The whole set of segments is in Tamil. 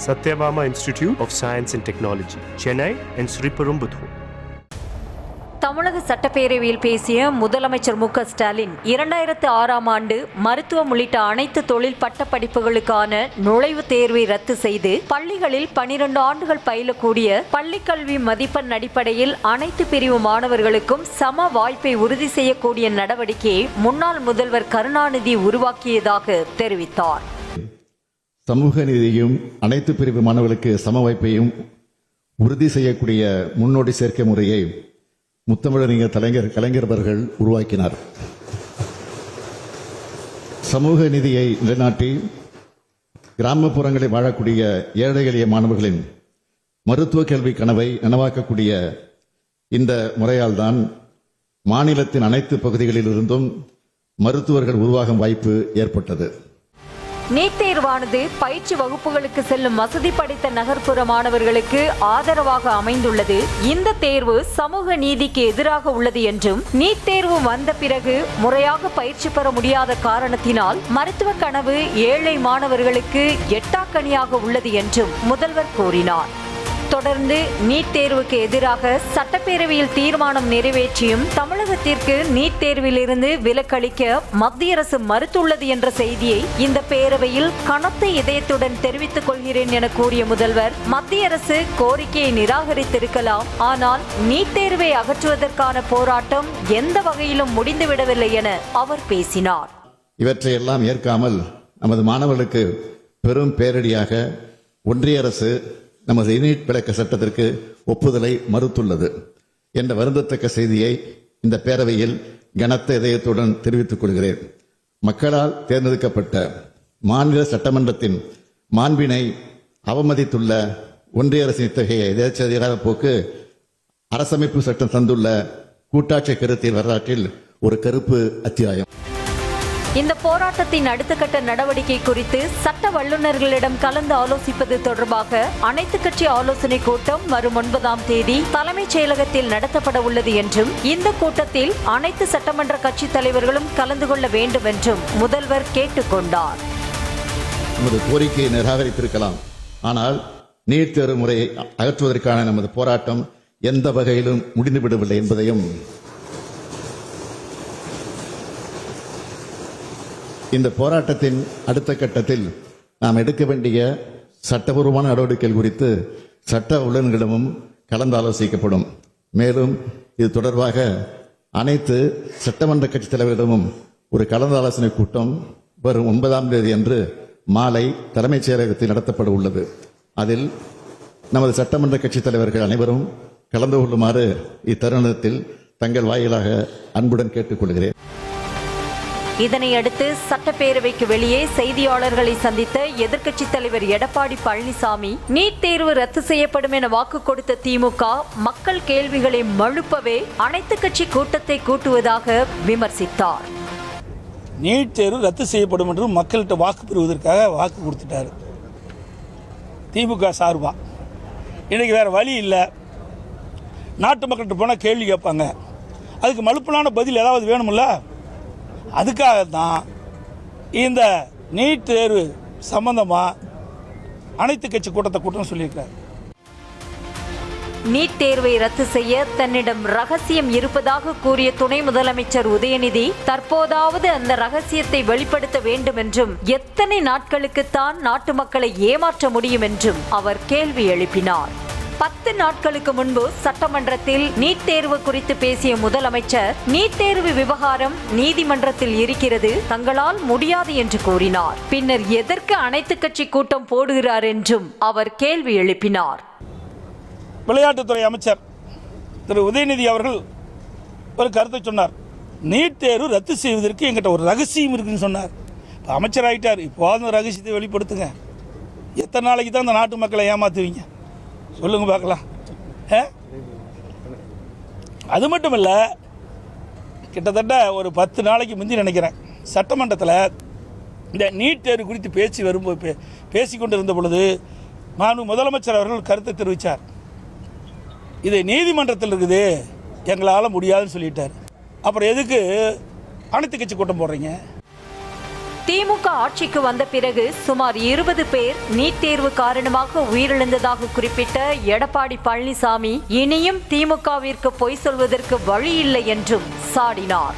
Satyabama Institute of Science and Technology, Chennai and Sriperumbudur. தமிழக சட்டப்பேரவையில் பேசிய முதலமைச்சர் மு.க. ஸ்டாலின் 2006ஆம் ஆண்டு மருத்துவம் உள்ளிட்ட அனைத்து தொழில் பட்டப்படிப்புகளுக்கான நுழைவுத் தேர்வை ரத்து செய்து பள்ளிகளில் 12 ஆண்டுகள் பயிலக்கூடிய பள்ளிக்கல்வி மதிப்பெண் அடிப்படையில் அனைத்து பிரிவு மாணவர்களுக்கும் சம வாய்ப்பை உறுதி செய்யக்கூடிய நடவடிக்கையை முன்னாள் முதல்வர் கருணாநிதி உருவாக்கியதாக தெரிவித்தார். சமூக நீதியும் அனைத்து பிரிவு மாணவர்களுக்கு சம வாய்ப்பையும் உறுதி செய்யக்கூடிய முன்னோடி சேர்க்கை முறையை முத்தமிழறிஞர் கலைஞர் அவர்கள் உருவாக்கினார். சமூக நீதியை நிலைநாட்டி கிராமப்புறங்களில் வாழக்கூடிய ஏழை எளிய மாணவர்களின் மருத்துவ கல்வி கனவை நனவாக்கக்கூடிய இந்த முறையால் தான் மாநிலத்தின் அனைத்து பகுதிகளிலிருந்தும் மருத்துவர்கள் உருவாகும் வாய்ப்பு ஏற்பட்டது. நீட் தேர்வானது பயிற்சி வகுப்புகளுக்கு செல்லும் வசதி படைத்த நகர்ப்புற மாணவர்களுக்கு ஆதரவாக அமைந்துள்ளது. இந்த தேர்வு சமூக நீதிக்கு எதிராக உள்ளது என்றும், நீட் தேர்வு வந்த பிறகு முறையாக பயிற்சி பெற முடியாத காரணத்தினால் மருத்துவ கனவு ஏழை மாணவர்களுக்கு எட்டாக்கனியாக உள்ளது என்றும் முதல்வர் கூறினார். தொடர்ந்து நீட் தேர்வுக்கு எதிராக சட்டப்பேரவையில் தீர்மானம் நிறைவேற்றியும் தமிழகத்திற்கு நீட் தேர்விலிருந்து விலக்களிக்க மத்திய அரசு மறுத்துள்ளது என்ற செய்தியை இந்த பேரவையில் கனத்த இதயத்துடன் தெரிவித்துக் கொள்கிறேன் என கூறிய முதல்வர், மத்திய அரசு கோரிக்கையை நிராகரித்திருக்கலாம், ஆனால் நீட் தேர்வை அகற்றுவதற்கான போராட்டம் எந்த வகையிலும் முடிந்துவிடவில்லை என அவர் பேசினார். இவற்றையெல்லாம் ஏற்காமல் நமது மாணவர்களுக்கு பெரும் பேரடியாக ஒன்றிய அரசு நமது நீட் விலக்கு சட்டத்திற்கு ஒப்புதலை மறுத்துள்ளது என்ற வருந்தத்தக்க செய்தியை இந்த பேரவையில் கனத்த இதயத்துடன் தெரிவித்துக் கொள்கிறேன். மக்களால் தேர்ந்தெடுக்கப்பட்ட மாநில சட்டமன்றத்தின் மாண்பினை அவமதித்துள்ள ஒன்றிய அரசின் இத்தகைய எதேச்சதிகார போக்கு அரசமைப்பு சட்டம் தந்துள்ள கூட்டாட்சி கருத்தியல் வரலாற்றில் ஒரு கருப்பு அத்தியாயம். இந்த போராட்டத்தின் அடுத்த கட்ட நடவடிக்கை குறித்து சட்ட வல்லுநர்களிடம் கலந்து ஆலோசிப்பது தொடர்பாக அனைத்து கட்சி ஆலோசனை கூட்டம் வரும் 9ஆம் தேதி தலைமைச் செயலகத்தில் நடத்தப்பட உள்ளது என்றும், இந்த கூட்டத்தில் அனைத்து சட்டமன்ற கட்சித் தலைவர்களும் கலந்து கொள்ள வேண்டும் என்றும் முதல்வர் கேட்டுக்கொண்டார். நமது கோரிக்கையை நிராகரித்திருக்கலாம், ஆனால் நீட் தேர்வு முறையை அகற்றுவதற்கான நமது போராட்டம் எந்த வகையிலும் முடிந்துவிடவில்லை என்பதையும் இந்த போராட்டத்தின் அடுத்த கட்டத்தில் நாம் எடுக்க வேண்டிய சட்டபூர்வமான நடவடிக்கைகள் குறித்து சட்ட வல்லுநர்களிடமும் கலந்து ஆலோசிக்கப்படும். மேலும் இது தொடர்பாக அனைத்து சட்டமன்ற கட்சித் தலைவர்களிடமும் ஒரு கலந்து ஆலோசனை கூட்டம் வரும் 9ஆம் தேதி அன்று மாலை தலைமைச் செயலகத்தில் நடத்தப்பட உள்ளது. அதில் நமது சட்டமன்ற கட்சித் தலைவர்கள் அனைவரும் கலந்து கொள்ளுமாறு இத்தருணத்தில் தங்கள் வாயிலாக அன்புடன் கேட்டுக்கொள்கிறேன். இதனையடுத்து சட்டப்பேரவைக்கு வெளியே செய்தியாளர்களை சந்தித்த எதிர்க்கட்சித் தலைவர் எடப்பாடி பழனிசாமி, நீட் தேர்வு ரத்து செய்யப்படும் என வாக்கு கொடுத்த திமுக மக்கள் கேள்விகளை மழுப்பவே அனைத்து கட்சி கூட்டத்தை கூட்டுவதாக விமர்சித்தார். நீட் தேர்வு ரத்து செய்யப்படும் என்று மக்கள்கிட்ட வாக்கு பெறுவதற்காக வாக்கு கொடுத்துட்டாரு திமுக சார்பா. இன்னைக்கு வேற வழி இல்லை, நாட்டு மக்கள்கிட்ட போனால் கேள்வி கேட்பாங்க, அதுக்கு மழுப்பலான பதில் ஏதாவது வேணும்ல, அதுக்காகத்தான் இந்த நீட் தேர்வு சம்பந்தமா அனைத்து கட்சி கூட்டத்தை கூட்டம் சொல்லியிருக்காரு. நீட் தேர்வை ரத்து செய்ய தன்னிடம் ரகசியம் இருப்பதாக கூறிய துணை முதலமைச்சர் உதயநிதி, தற்போதாவது அந்த ரகசியத்தை வெளிப்படுத்த வேண்டும் என்றும், எத்தனை நாட்களுக்குத்தான் நாட்டு மக்களை ஏமாற்ற முடியும் என்றும் அவர் கேள்வி எழுப்பினார். 10 நாட்களுக்கு முன்பு சட்டமன்றத்தில் நீட் தேர்வு குறித்து பேசிய முதலமைச்சர், நீட் தேர்வு விவகாரம் நீதிமன்றத்தில் இருக்கிறது, தங்களால் முடியாது என்று கூறினார். பின்னர் எதற்கு அனைத்து கட்சி கூட்டம் போடுகிறார் என்றும் அவர் கேள்வி எழுப்பினார். விளையாட்டுத்துறை அமைச்சர் திரு உதயநிதி அவர்கள் ஒரு கருத்தை சொன்னார். நீட் தேர்வு ரத்து செய்வதற்கு எங்கிட்ட ஒரு ரகசியம் இருக்குன்னு சொன்னார். இப்போ அமைச்சர் ஆகிட்டார், இப்போ அந்த ரகசியத்தை வெளிப்படுத்துங்க. எத்தனை நாளைக்கு தான் அந்த நாட்டு மக்களை ஏமாத்துவீங்க சொல்லுங்க பார்க்கலாம். அது மட்டும் இல்லை, கிட்டத்தட்ட ஒரு 10 நாளைக்கு முந்தி நினைக்கிறேன், சட்டமன்றத்தில் இந்த நீட் தேர்வு குறித்து பேசிக்கொண்டிருந்த பொழுது முதலமைச்சர் அவர்கள் கருத்தை தெரிவித்தார். இது நீதிமன்றத்தில் இருக்குது, எங்களால் முடியாதுன்னு சொல்லிட்டார். அப்புறம் எதுக்கு அனைத்து கட்சி கூட்டம் போடுறீங்க? திமுக ஆட்சிக்கு வந்த பிறகு சுமார் 20 பேர் நீட் தேர்வு காரணமாக உயிரிழந்ததாக குறிப்பிட்ட எடப்பாடி பழனிசாமி இனியும் திமுகவிற்கு பொய் சொல்வதற்கு வழி இல்லை என்றும் சாடினார்.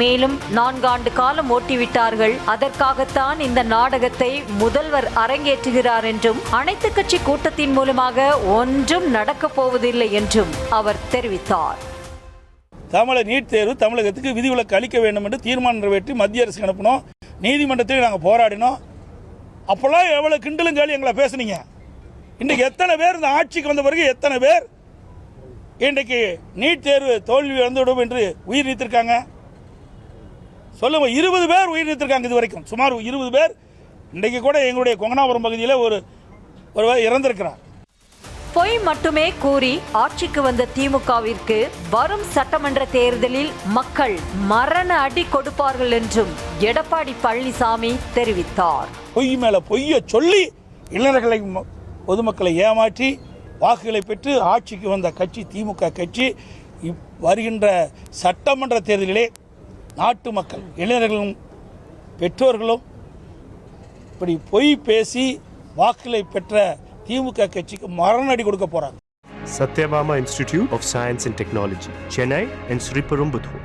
மேலும் 4 ஆண்டு காலம் ஓட்டிவிட்டார்கள், அதற்காகத்தான் இந்த நாடகத்தை முதல்வர் அரங்கேற்றுகிறார் என்றும் அனைத்து கட்சி கூட்டத்தின் மூலமாக ஒன்றும் நடக்கப் போவதில்லை என்றும் அவர் தெரிவித்தார். நீட் தேர்வு தமிழகத்துக்கு விதிவிலக்கு அளிக்க வேண்டும் என்று தீர்மானம் நிறைவேற்றி மத்திய அரசுக்கு அனுப்பினோம். நீதிமன்றத்தில் நாங்கள் போராடினோம். அப்போல்லாம் எவ்வளவு கிண்டலும் கேள்வி எங்களை பேசுனீங்க. இன்றைக்கு எத்தனை பேர் இந்த ஆட்சிக்கு வந்த பிறகு எத்தனை பேர் இன்றைக்கு நீட் தேர்வு தோல்வி வந்துவிடும் என்று உயிர் நீத்திருக்காங்க சொல்லுங்க. 20 பேர் உயிர் நீத்திருக்காங்க இது வரைக்கும். சுமார் 20 பேர். இன்றைக்கு கூட எங்களுடைய கொங்கனாபுரம் பகுதியில் ஒருவர் இறந்திருக்கிறார். பொய் மட்டுமே கூறி ஆட்சிக்கு வந்த திமுகவிற்கு வரும் சட்டமன்ற தேர்தலில் மக்கள் மரண அடி கொடுப்பார்கள் என்றும் எடப்பாடி பழனிசாமி தெரிவித்தார். பொய் மேல பொய்ய சொல்லி இளைஞர்களை பொதுமக்களை ஏமாற்றி வாக்குகளை பெற்று ஆட்சிக்கு வந்த கட்சி திமுக கட்சி. வருகின்ற சட்டமன்ற தேர்தலிலே நாட்டு மக்கள் இளைஞர்களும் பெற்றோர்களும் இப்படி பொய் பேசி வாக்குகளை பெற்ற திமுக கட்சிக்கு மரணடி கொடுக்க போறாங்க. Satyabama Institute of Science and Technology, Chennai and Sri Perumbudur.